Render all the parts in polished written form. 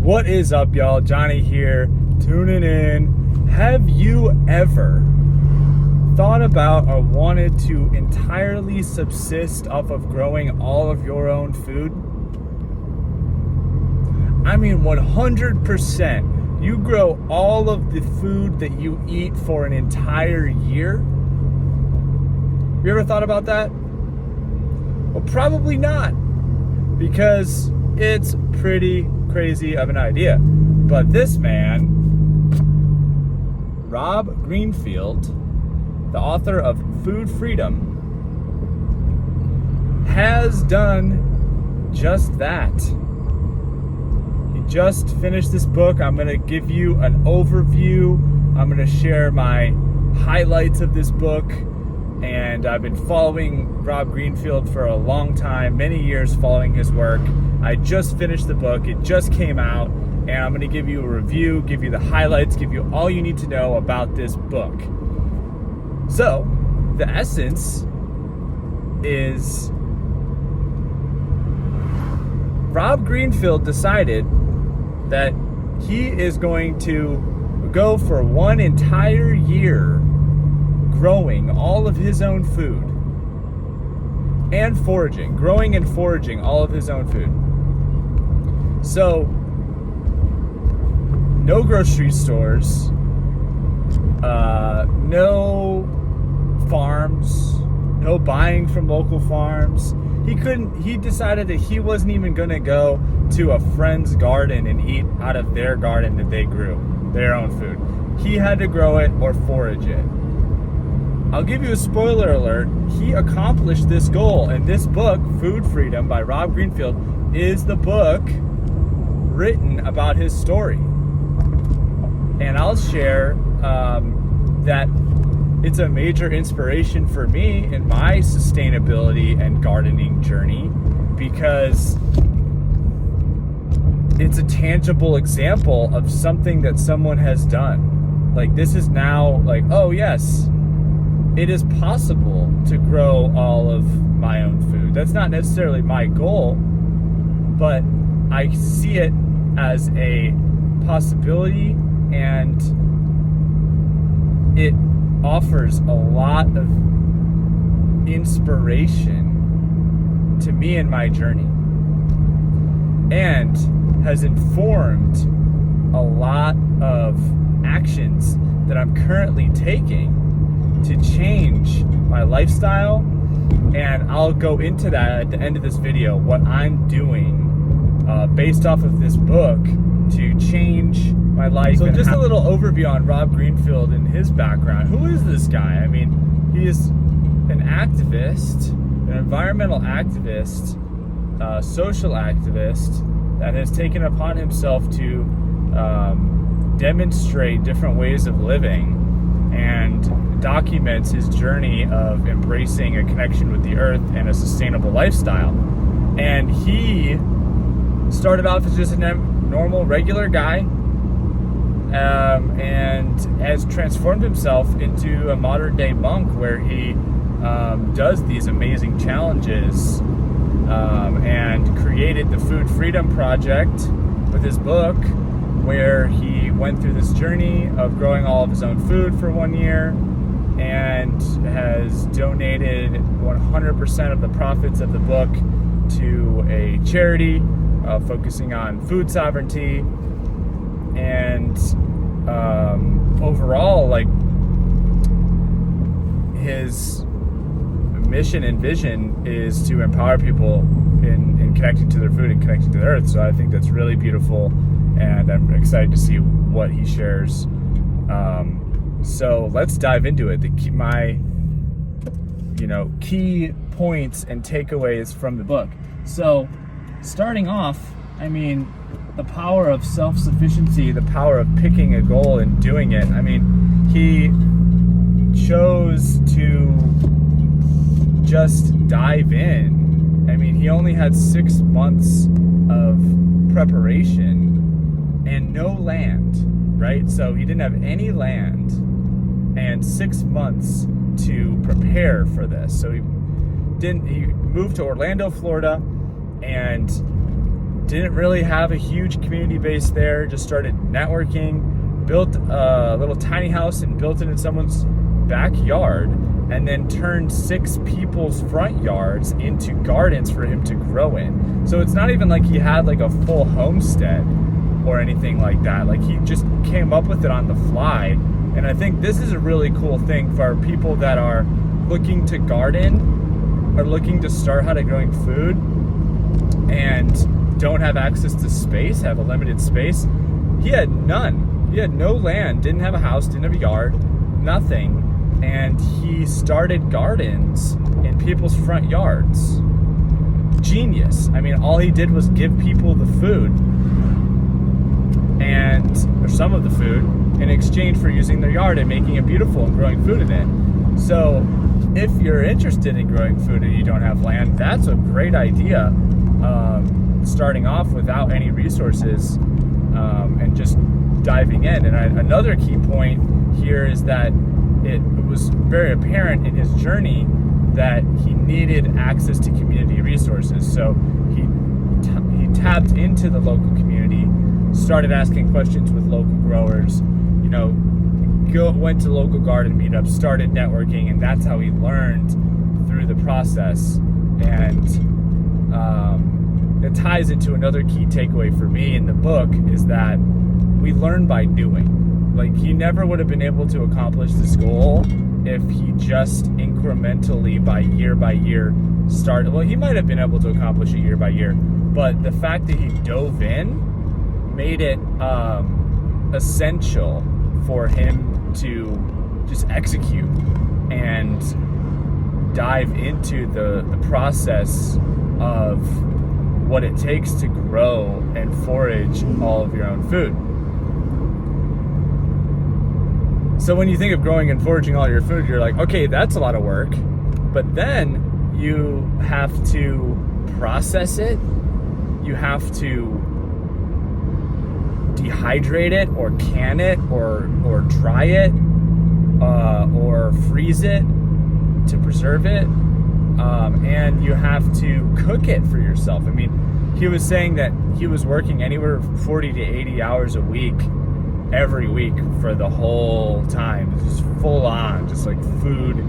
What is up, y'all? Johnny here, tuning in. Have you ever thought about or wanted to entirely subsist off of growing all of your own food? I mean, 100%. You grow all of the food that you eat for an entire year? You ever thought about that? Well, probably not, because it's pretty crazy of an idea. But this man, Rob Greenfield, the author of Food Freedom, has done just that. He just finished this book. I'm going to give you an overview. I'm going to share my highlights of this book. And I've been following Rob Greenfield for a long time, many years following his work. I just finished the book. It just came out. And I'm going to give you a review, give you the highlights, give you all you need to know about this book. So, the essence is Rob Greenfield decided that he is going to go for one entire year growing all of his own food and foraging, growing and foraging all of his own food. So, no grocery stores, no farms, no buying from local farms. He decided that he wasn't even going to go to a friend's garden and eat out of their garden that they grew, their own food. He had to grow it or forage it. I'll give you a spoiler alert. He accomplished this goal, and this book, Food Freedom by Rob Greenfield, is the book written about his story. And I'll share that it's a major inspiration for me in my sustainability and gardening journey, because it's a tangible example of something that someone has done. Like, this is now like, oh yes, it is possible to grow all of my own food. That's not necessarily my goal, but I see it as a possibility, and it offers a lot of inspiration to me in my journey, and has informed a lot of actions that I'm currently taking to change my lifestyle. And I'll go into that at the end of this video, what I'm doing based off of this book to change my life. So just a little overview on Rob Greenfield and his background. Who is this guy? I mean, he is an activist, an environmental activist, social activist that has taken upon himself to demonstrate different ways of living and documents his journey of embracing a connection with the earth and a sustainable lifestyle. And he started off as just a normal, regular guy, and has transformed himself into a modern day monk, where he does these amazing challenges, and created the Food Freedom Project with his book, where he went through this journey of growing all of his own food for 1 year, and has donated 100% of the profits of the book to a charity focusing on food sovereignty. And overall, like, his mission and vision is to empower people in connecting to their food and connecting to the earth. So I think that's really beautiful, and I'm excited to see what he shares. So let's dive into it. My key points and takeaways from the book. So starting off, I mean, the power of self-sufficiency, the power of picking a goal and doing it. I mean, he chose to just dive in. I mean, he only had 6 months of preparation and no land, right? So he didn't have any land and 6 months to prepare for this. So he moved to Orlando, Florida, and didn't really have a huge community base there, just started networking, built a little tiny house and built it in someone's backyard, and then turned 6 people's front yards into gardens for him to grow in. So it's not even like he had like a full homestead or anything like that. Like, he just came up with it on the fly. And I think this is a really cool thing for people that are looking to garden or looking to start how to growing food and don't have access to space, have a limited space. He had none. He had no land, didn't have a house, didn't have a yard, nothing. And he started gardens in people's front yards. Genius. I mean, all he did was give people the food or some of the food in exchange for using their yard and making it beautiful and growing food in it. So if you're interested in growing food and you don't have land, that's a great idea. Starting off without any resources and just diving in. And another key point here is that it was very apparent in his journey that he needed access to community resources. So he tapped into the local community, started asking questions with local growers, went to local garden meetups, started networking, and that's how he learned through the process. And it ties into another key takeaway for me in the book, is that we learn by doing. Like, he never would have been able to accomplish this goal if he just incrementally by year started. Well, he might have been able to accomplish it year by year, but the fact that he dove in made it essential for him to just execute and dive into the process of what it takes to grow and forage all of your own food. So when you think of growing and foraging all your food, you're like, okay, that's a lot of work. But then you have to process it. You have to dehydrate it or can it or dry it or freeze it to preserve it. And you have to cook it for yourself. I mean, he was saying that he was working anywhere 40 to 80 hours a week every week for the whole time. Just full on, just like food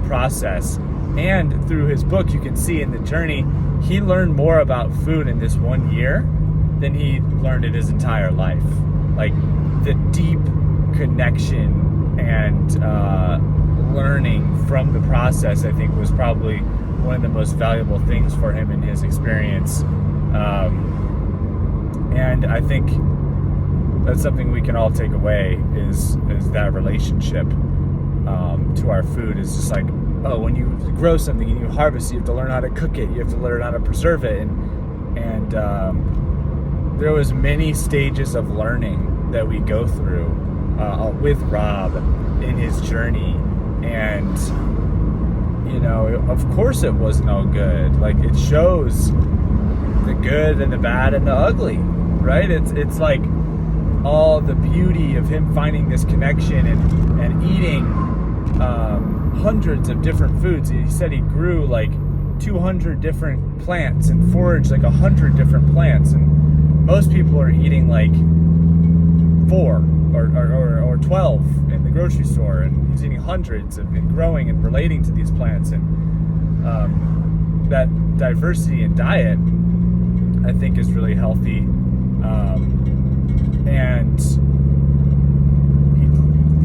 process. And through his book, you can see in the journey, he learned more about food in this 1 year than he learned in his entire life. Like, the deep connection and learning from the process, I think, was probably one of the most valuable things for him in his experience. And I think that's something we can all take away is that relationship to our food. Is just like, oh, when you grow something and you harvest, you have to learn how to cook it, you have to learn how to preserve it, and there was many stages of learning that we go through with Rob in his journey. And of course it wasn't all good. Like, it shows the good and the bad and the ugly, right? It's like all the beauty of him finding this connection and eating hundreds of different foods. He said he grew like 200 different plants and foraged like 100 different plants, and most people are eating like 4 or 12 in the grocery store, and he's eating hundreds and growing and relating to these plants. And that diversity in diet, I think, is really healthy. And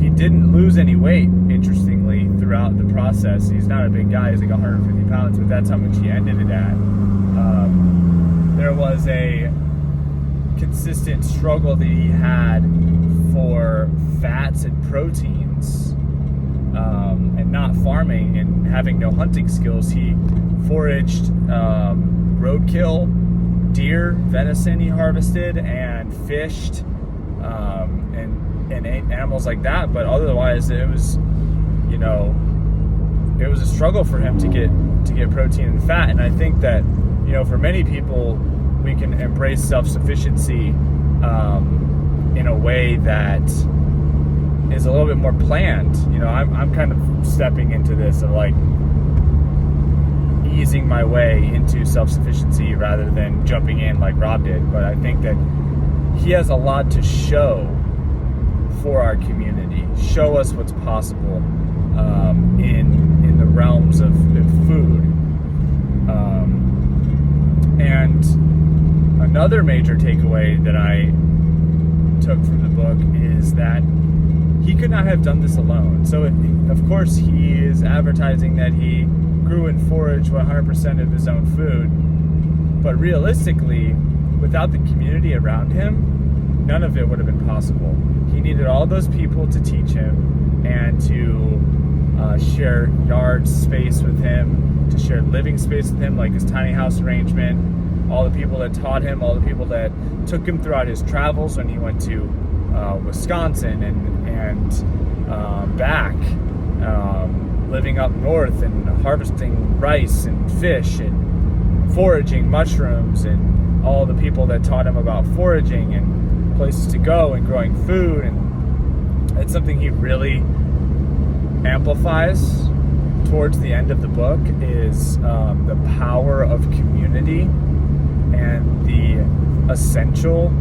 he didn't lose any weight, interestingly, throughout the process. He's not a big guy, he's like 150 pounds, but that's how much he ended it at. There was a consistent struggle that he had for fats and proteins, and not farming and having no hunting skills. He foraged roadkill, deer, venison he harvested, and fished, and ate animals like that. But otherwise, it was a struggle for him to get protein and fat. And I think that for many people, we can embrace self-sufficiency in a way that is a little bit more planned. I'm kind of stepping into this of like easing my way into self-sufficiency rather than jumping in like Rob did. But I think that he has a lot to show for our community, show us what's possible in the realms of food. And another major takeaway that I took from the book is that he could not have done this alone. So, of course, he is advertising that he grew and foraged 100% of his own food. But realistically, without the community around him, none of it would have been possible. He needed all those people to teach him and to share yard space with him, to share living space with him, like his tiny house arrangement, all the people that taught him, all the people that took him throughout his travels when he went to Wisconsin and back, living up north and harvesting rice and fish and foraging mushrooms, and all the people that taught him about foraging and places to go and growing food. And it's something he really amplifies towards the end of the book, is the power of community and the essential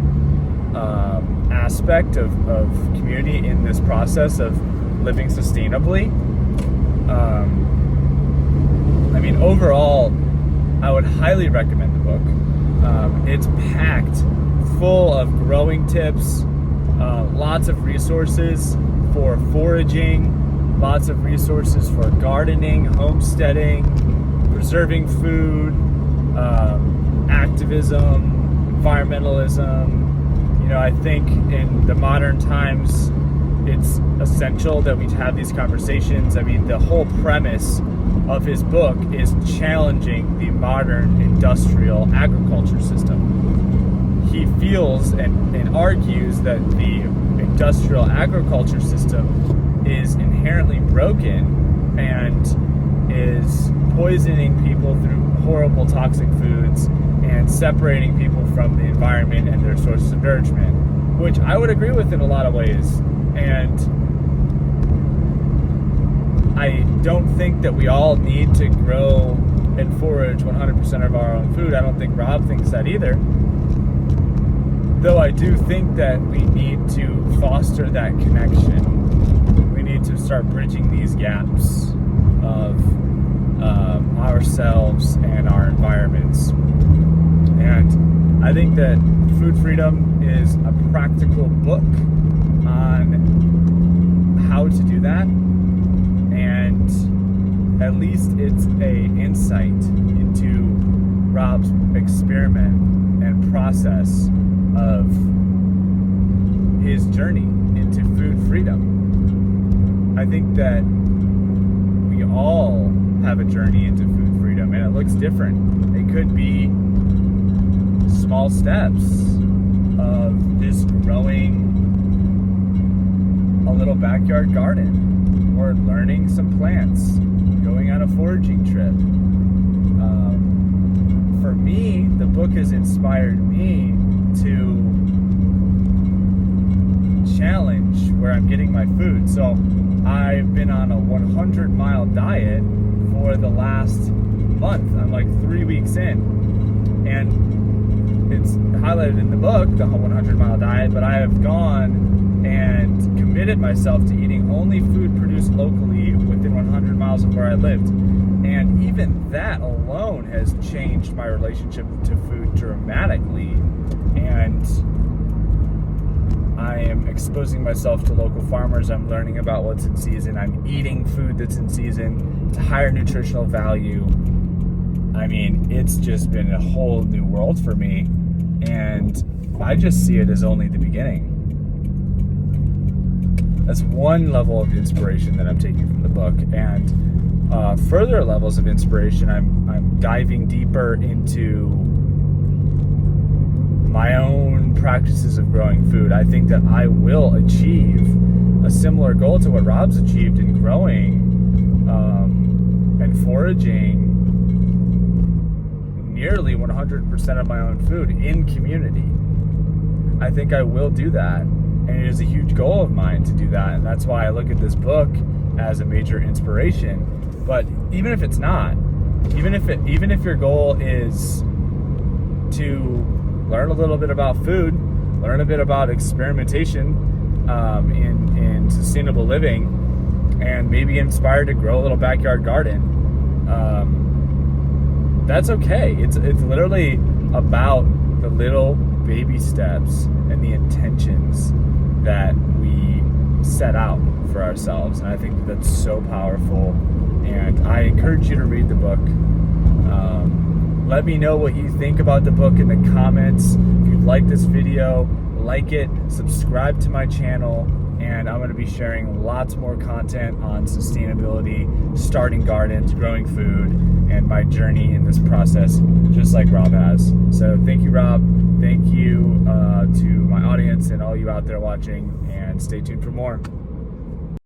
aspect of community in this process of living sustainably. I mean, overall, I would highly recommend the book. It's packed full of growing tips, lots of resources for foraging, lots of resources for gardening, homesteading, preserving food, activism, environmentalism. You know, I think in the modern times, it's essential that we have these conversations. I mean, the whole premise of his book is challenging the modern industrial agriculture system. He feels and argues that the industrial agriculture system is inherently broken and is poisoning people through horrible toxic foods and separating people from the environment and their sources of nourishment, which I would agree with in a lot of ways. And I don't think that we all need to grow and forage 100% of our own food. I don't think Rob thinks that either. Though I do think that we need to foster that connection. We need to start bridging these gaps of ourselves and our environments. And I think that Food Freedom is a practical book on how to do that. And at least it's a insight into Rob's experiment and process of his journey into food freedom. I think that we all have a journey into food freedom, and it looks different. It could be small steps of just growing a little backyard garden, or learning some plants, going on a foraging trip. For me, the book has inspired me to challenge where I'm getting my food. So I've been on a 100-mile diet for the last month. I'm like 3 weeks in, and it's highlighted in the book, the 100-mile diet, but I have gone and committed myself to eating only food produced locally within 100 miles of where I lived. And even that alone has changed my relationship to food dramatically. And I am exposing myself to local farmers. I'm learning about what's in season. I'm eating food that's in season. It's a higher nutritional value. I mean, it's just been a whole new world for me. And I just see it as only the beginning. That's one level of inspiration that I'm taking from the book. And further levels of inspiration, I'm diving deeper into my own practices of growing food. I think that I will achieve a similar goal to what Rob's achieved in growing and foraging nearly 100% of my own food in community. I think I will do that, and it is a huge goal of mine to do that, and that's why I look at this book as a major inspiration. But even if it's not, even if your goal is to learn a little bit about food, learn a bit about experimentation in sustainable living, and maybe inspired to grow a little backyard garden, that's okay. It's literally about the little baby steps and the intentions that we set out for ourselves. And I think that's so powerful. And I encourage you to read the book. Let me know what you think about the book in the comments. If you like this video, like it, subscribe to my channel, and I'm going to be sharing lots more content on sustainability, starting gardens, growing food, and my journey in this process, just like Rob has. So thank you, Rob. Thank you to my audience and all you out there watching, and stay tuned for more.